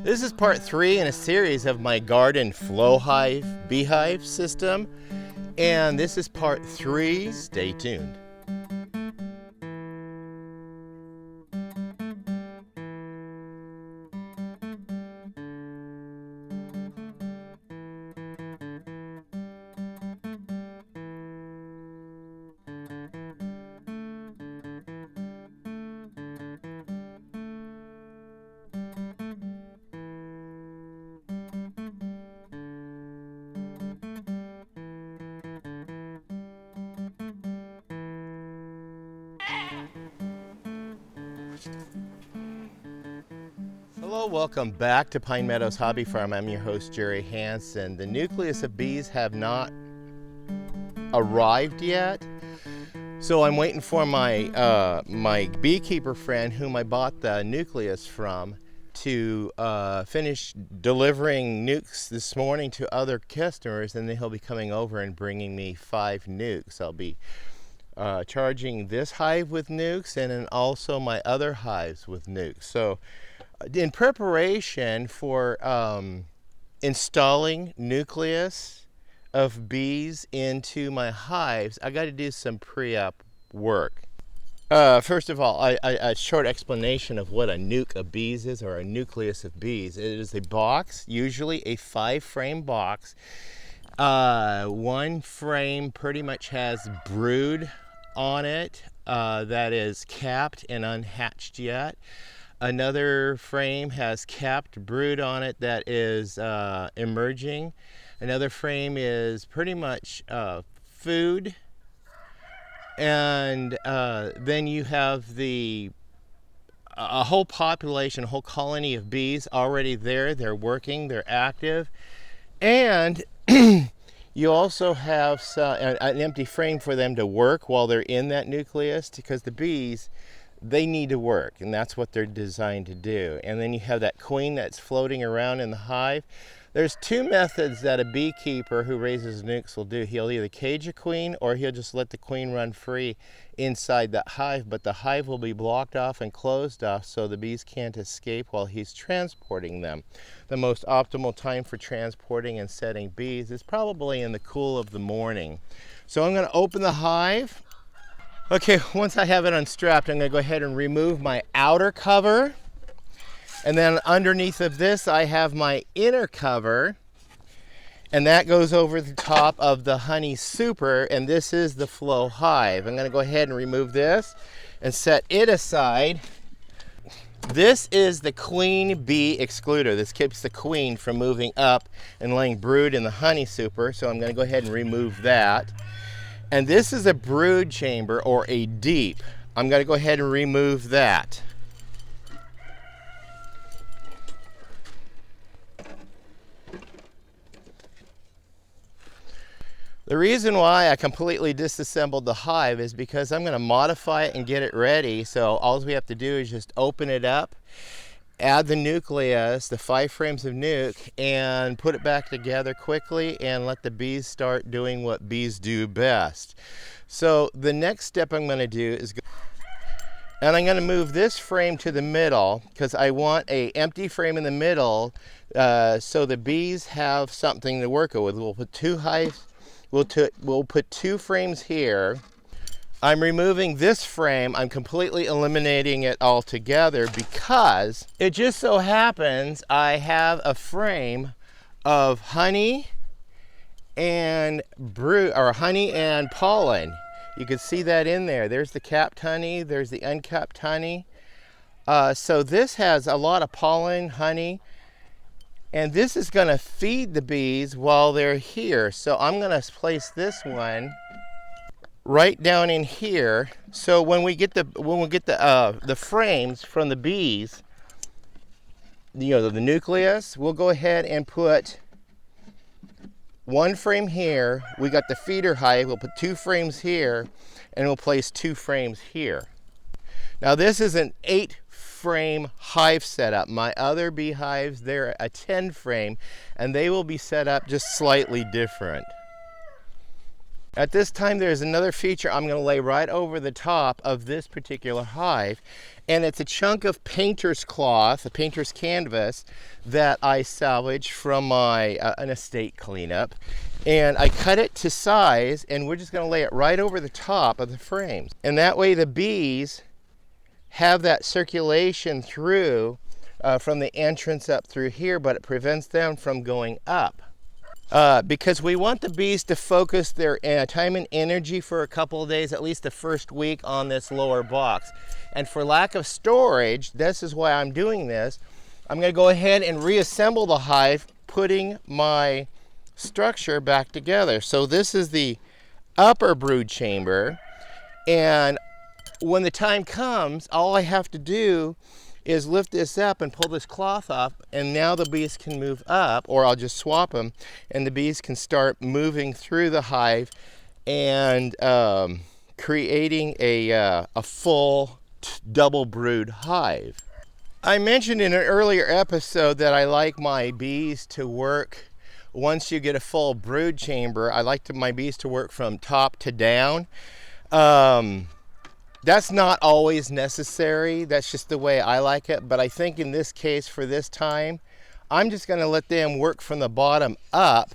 This is part 3 in a series of my garden flow hive beehive system, and this is part 3. Stay tuned. Hello, welcome back to Pine Meadows Hobby Farm. I'm your host, Jerry Hanson. The nucleus of bees have not arrived yet, so I'm waiting for my beekeeper friend whom I bought the nucleus from to finish delivering NUCs this morning to other customers, and then he'll be coming over and bringing me 5 NUCs. I'll be charging this hive with NUCs and then also my other hives with NUCs. So in preparation for installing nucleus of bees into my hives, I got to do some pre-op work. First of all, a short explanation of what a nuc of bees is, or a nucleus of bees. It is a box, usually a 5-frame box. One frame pretty much has brood on it that is capped and unhatched yet. Another frame has capped brood on it that is emerging. Another frame is pretty much food. And then you have a whole population, a whole colony of bees already there. They're working, they're active. And you also have an empty frame for them to work while they're in that nucleus, because the bees, they need to work, and that's what they're designed to do. And then you have that queen that's floating around in the hive. There's 2 methods that a beekeeper who raises NUCs will do. He'll either cage a queen, or he'll just let the queen run free inside that hive, but the hive will be blocked off and closed off so the bees can't escape while he's transporting them. The most optimal time for transporting and setting bees is probably in the cool of the morning. So I'm going to open the hive. Okay, once I have it unstrapped, I'm going to go ahead and remove my outer cover. And then underneath of this, I have my inner cover. And that goes over the top of the honey super, and this is the flow hive. I'm going to go ahead and remove this and set it aside. This is the queen bee excluder. This keeps the queen from moving up and laying brood in the honey super, so I'm going to go ahead and remove that. And this is a brood chamber, or a deep. I'm going to go ahead and remove that. The reason why I completely disassembled the hive is because I'm going to modify it and get it ready. So all we have to do is just open it up, add the nucleus, the 5 frames of nuc, and put it back together quickly and let the bees start doing what bees do best. So the next step I'm going to do is and I'm going to move this frame to the middle, because I want an empty frame in the middle so the bees have something to work with. We'll put 2 hives. We'll put 2 frames here. I'm removing this frame. I'm completely eliminating it altogether because it just so happens I have a frame of honey and brood, or honey and pollen. You can see that in there. There's the capped honey, there's the uncapped honey. So this has a lot of pollen, honey, and this is going to feed the bees while they're here. So I'm going to place this one right down in here. So when we get the frames from the bees, the nucleus, we'll go ahead and put 1 frame here. We got the feeder hive. We'll put 2 frames here, and we'll place 2 frames here. Now this is an 8-frame hive setup. My other beehives, they're a 10-frame, and they will be set up just slightly different. At this time, there's another feature I'm going to lay right over the top of this particular hive, and it's a chunk of painter's cloth, a painter's canvas that I salvaged from my an estate cleanup, and I cut it to size, and we're just going to lay it right over the top of the frames, and that way the bees have that circulation through from the entrance up through here, but it prevents them from going up. Because we want the bees to focus their time and energy for a couple of days, at least the first week, on this lower box. And for lack of storage, this is why I'm doing this. I'm going to go ahead and reassemble the hive, putting my structure back together. So this is the upper brood chamber, and when the time comes, all I have to do is lift this up and pull this cloth off, and now the bees can move up, or I'll just swap them, and the bees can start moving through the hive and creating a full double brood hive. I mentioned in an earlier episode that I like my bees to work, once you get a full brood chamber, I like my bees to work from top to down. That's not always necessary. That's just the way I like it. But I think in this case, for this time, I'm just going to let them work from the bottom up,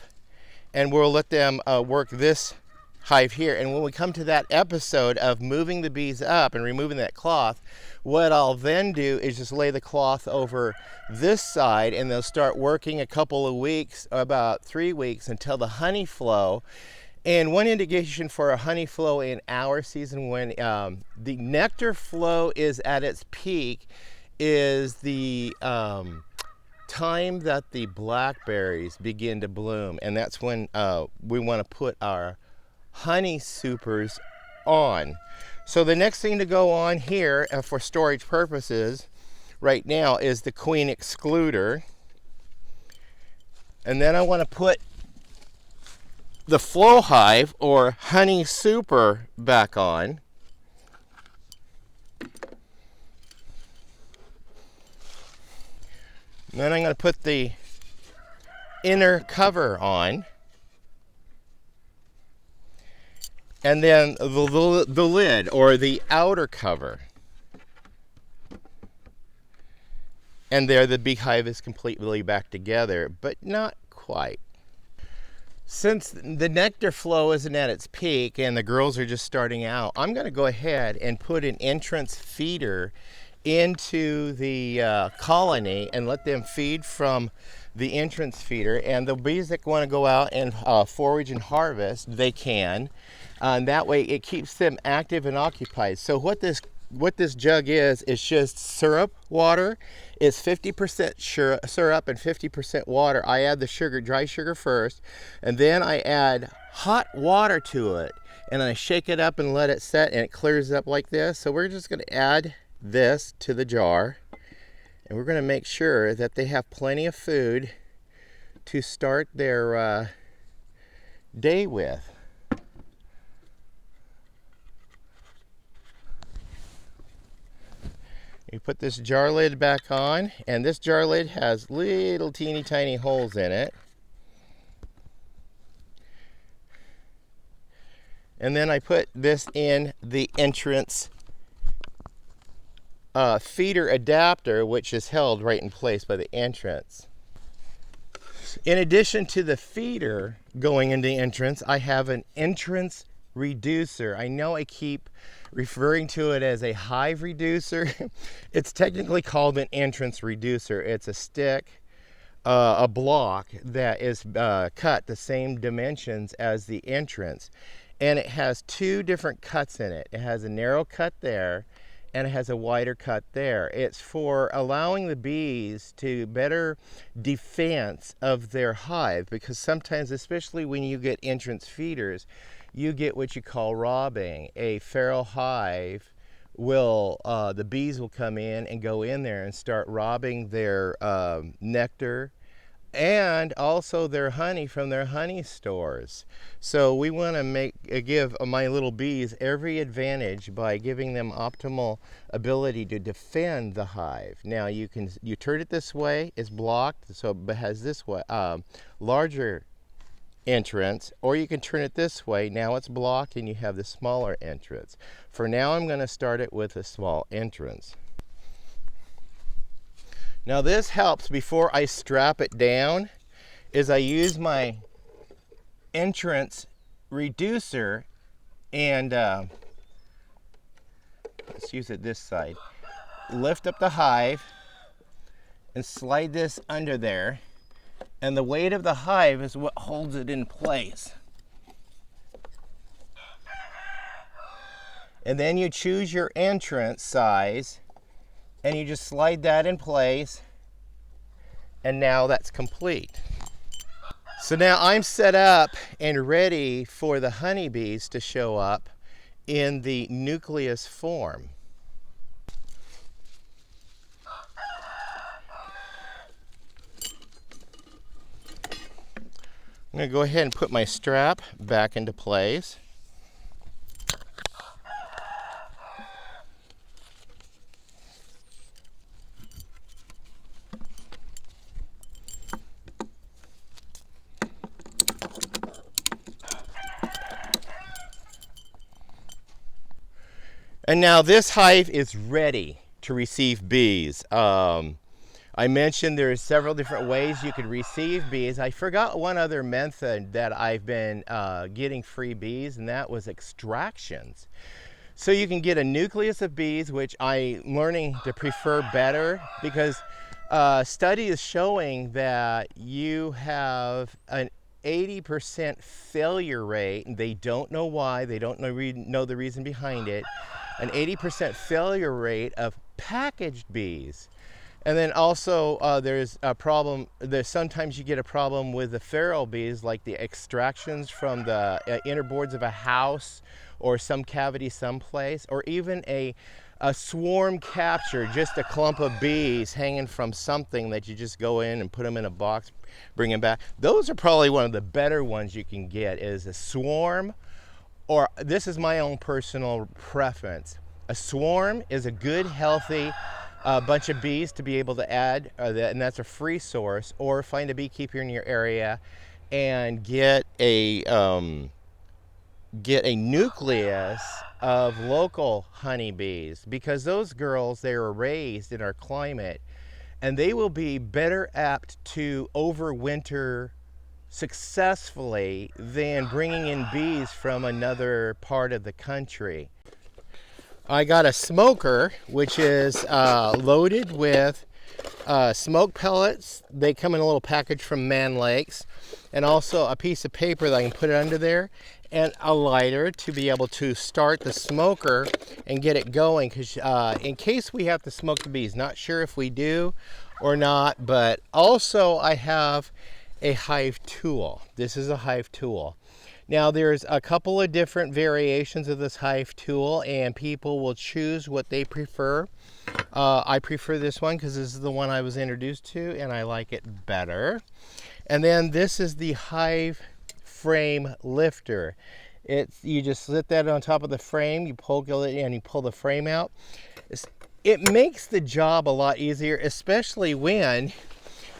and we'll let them work this hive here. And when we come to that episode of moving the bees up and removing that cloth, what I'll then do is just lay the cloth over this side, and they'll start working a couple of weeks, about 3 weeks, until the honey flow. And one indication for a honey flow in our season, when the nectar flow is at its peak, is the time that the blackberries begin to bloom. And that's when we want to put our honey supers on. So the next thing to go on here for storage purposes right now is the queen excluder. And then I want to put the flow hive or honey super back on. And then I'm going to put the inner cover on. And then the lid or the outer cover. And there the beehive is completely back together, but not quite. Since the nectar flow isn't at its peak and the girls are just starting out, I'm going to go ahead and put an entrance feeder into the colony and let them feed from the entrance feeder. And the bees that want to go out and forage and harvest, they can. And that way it keeps them active and occupied. So what this jug is just syrup water. It's 50% syrup and 50% water. I add the sugar, dry sugar first, and then I add hot water to it, and I shake it up and let it set, and it clears up like this. So we're just going to add this to the jar, and we're going to make sure that they have plenty of food to start their day with. You put this jar lid back on, and this jar lid has little teeny tiny holes in it. And then I put this in the entrance feeder adapter, which is held right in place by the entrance. In addition to the feeder going in the entrance, I have an entrance reducer. I know I keep referring to it as a hive reducer. It's technically called an entrance reducer. It's a stick, a block that is cut the same dimensions as the entrance, and it has two different cuts in it. It has a narrow cut there and it has a wider cut there. It's for allowing the bees to better defense of their hive, because sometimes, especially when you get entrance feeders, you get what you call robbing. A feral hive will, the bees will come in and go in there and start robbing their nectar and also their honey from their honey stores. So we want to give my little bees every advantage by giving them optimal ability to defend the hive. Now you turn it this way, it's blocked, so it has this way larger entrance, or you can turn it this way. Now it's blocked and you have the smaller entrance. For now, I'm going to start it with a small entrance. Now this helps before I strap it down, is I use my entrance reducer and let's use it this side. Lift up the hive and slide this under there, and the weight of the hive is what holds it in place. And then you choose your entrance size and you just slide that in place, and now that's complete. So now I'm set up and ready for the honeybees to show up in the nucleus form. I'm going to go ahead and put my strap back into place. And now this hive is ready to receive bees. I mentioned there's several different ways you could receive bees. I forgot one other method that I've been getting free bees, and that was extractions. So you can get a nucleus of bees, which I'm learning to prefer better, because study is showing that you have an 80% failure rate, and they don't know why, they don't know the reason behind it, an 80% failure rate of packaged bees. And then also there's a problem, sometimes you get a problem with the feral bees, like the extractions from the inner boards of a house or some cavity someplace, or even a swarm capture, just a clump of bees hanging from something that you just go in and put them in a box, bring them back. Those are probably one of the better ones you can get, is a swarm, or this is my own personal preference. A swarm is a good, healthy bunch of bees to be able to add, and that's a free source, or find a beekeeper in your area and get a nucleus of local honeybees, because those girls, they are raised in our climate and they will be better apt to overwinter successfully than bringing in bees from another part of the country. I got a smoker, which is loaded with smoke pellets. They come in a little package from Man Lakes, and also a piece of paper that I can put it under there, and a lighter to be able to start the smoker and get it going, because in case we have to smoke the bees. Not sure if we do or not, but also I have a hive tool. This is a hive tool. Now there's a couple of different variations of this hive tool, and people will choose what they prefer. I prefer this one because this is the one I was introduced to and I like it better. And then this is the hive frame lifter. You just sit that on top of the frame, you pull it and you pull the frame out. It makes the job a lot easier, especially when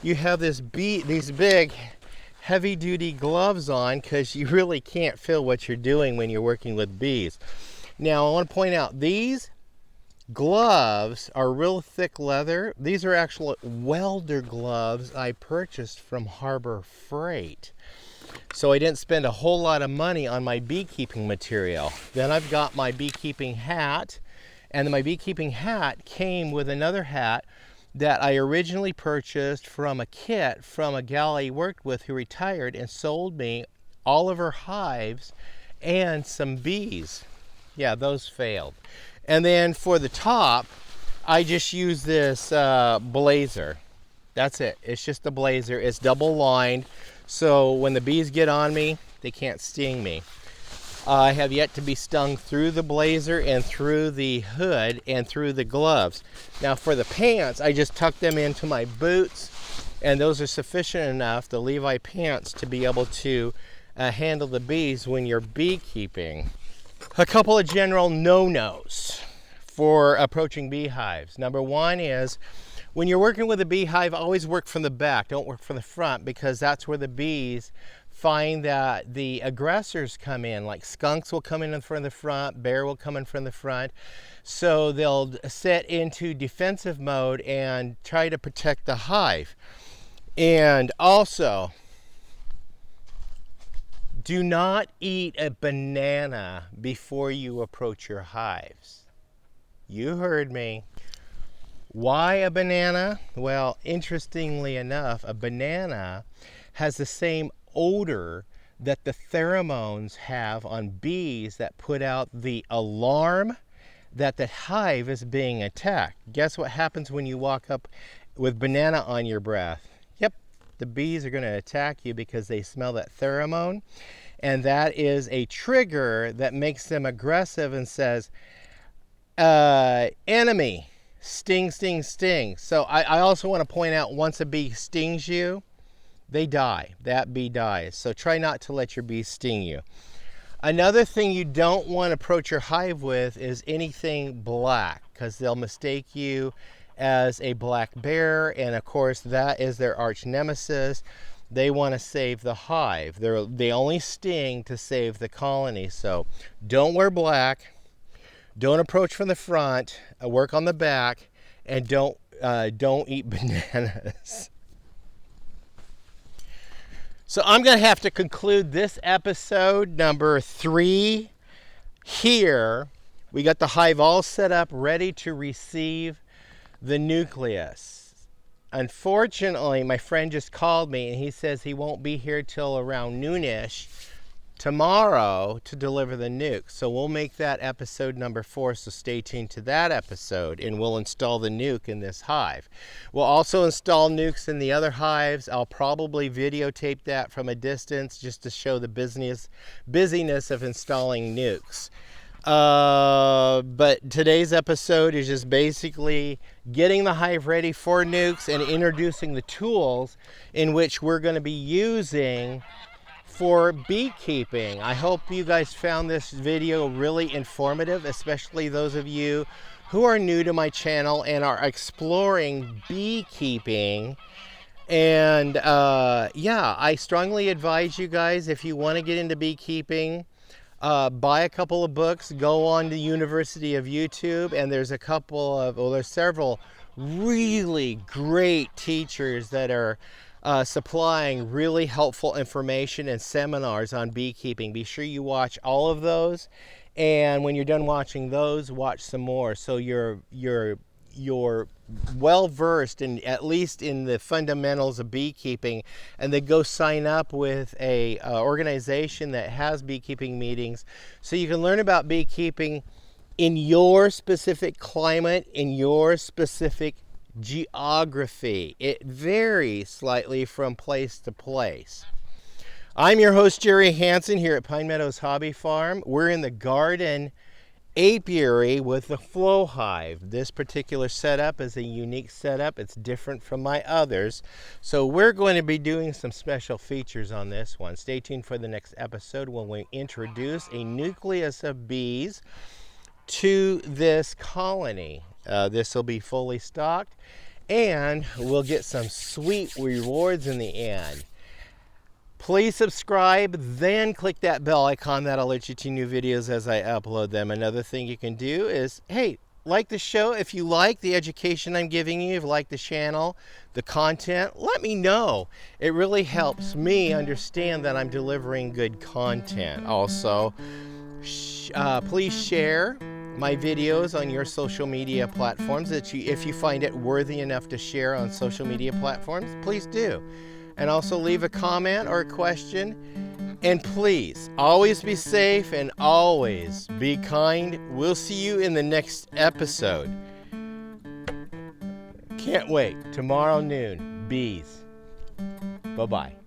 you have these big heavy-duty gloves on, because you really can't feel what you're doing when you're working with bees. Now I want to point out, these gloves are real thick leather. These are actual welder gloves I purchased from Harbor Freight. So I didn't spend a whole lot of money on my beekeeping material. Then I've got my beekeeping hat, and my beekeeping hat came with another hat that I originally purchased from a kit from a gal I worked with who retired and sold me all of her hives and some bees. Yeah, those failed. And then for the top, I just use this blazer. That's it. It's just a blazer. It's double lined, so when the bees get on me, they can't sting me. I have yet to be stung through the blazer and through the hood and through the gloves. Now for the pants, I just tuck them into my boots, and those are sufficient enough, the Levi pants, to be able to handle the bees when you're beekeeping. A couple of general no-nos for approaching beehives. Number one is, when you're working with a beehive, always work from the back. Don't work from the front, because that's where the bees find that the aggressors come in, like skunks will come in front of the front, bear will come in front of the front. So they'll set into defensive mode and try to protect the hive. And also, do not eat a banana before you approach your hives. You heard me. Why a banana? Well, interestingly enough, a banana has the same odor that the pheromones have on bees that put out the alarm that the hive is being attacked. Guess what happens when you walk up with banana on your breath? Yep, the bees are going to attack you because they smell that pheromone, and that is a trigger that makes them aggressive and says, enemy, sting, sting, sting. So I also want to point out, once a bee stings you, they die. That bee dies. So try not to let your bees sting you. Another thing you don't want to approach your hive with is anything black, because they'll mistake you as a black bear, and of course that is their arch nemesis. They want to save the hive. They only sting to save the colony. So don't wear black, don't approach from the front, work on the back, and don't eat bananas. So I'm going to have to conclude this episode number 3 here. We got the hive all set up, ready to receive the nucleus. Unfortunately, my friend just called me and he says he won't be here till around noonish tomorrow to deliver the nuke. So we'll make that episode number 4, so stay tuned to that episode, and we'll install the nuke in this hive. We'll also install nukes in the other hives. I'll probably videotape that from a distance just to show the busyness of installing nukes. But today's episode is just basically getting the hive ready for nukes and introducing the tools in which we're going to be using for beekeeping. I hope you guys found this video really informative, especially those of you who are new to my channel and are exploring beekeeping. And yeah, I strongly advise you guys, if you want to get into beekeeping, buy a couple of books, go on the University of YouTube, and there's there's several really great teachers that are supplying really helpful information and seminars on beekeeping. Be sure you watch all of those, and when you're done watching those, watch some more, so you're well versed in at least in the fundamentals of beekeeping, and then go sign up with a organization that has beekeeping meetings, so you can learn about beekeeping in your specific climate, in your specific geography. It varies slightly from place to place. I'm your host, Jerry Hanson, here at Pine Meadows Hobby Farm. We're in the garden apiary with the flow hive. This particular setup is a unique setup. It's different from my others. So we're going to be doing some special features on this one. Stay tuned for the next episode when we introduce a nucleus of bees to this colony. This will be fully stocked, and we'll get some sweet rewards in the end. Please subscribe, then click that bell icon. That'll alert you to new videos as I upload them. Another thing you can do is, hey, like the show. If you like the education I'm giving you, if you like the channel, the content, let me know. It really helps me understand that I'm delivering good content. Also, please share my videos on your social media platforms. If you find it worthy enough to share on social media platforms, please do. And also leave a comment or a question. And please, always be safe and always be kind. We'll see you in the next episode. Can't wait. Tomorrow noon, bees. Bye-bye.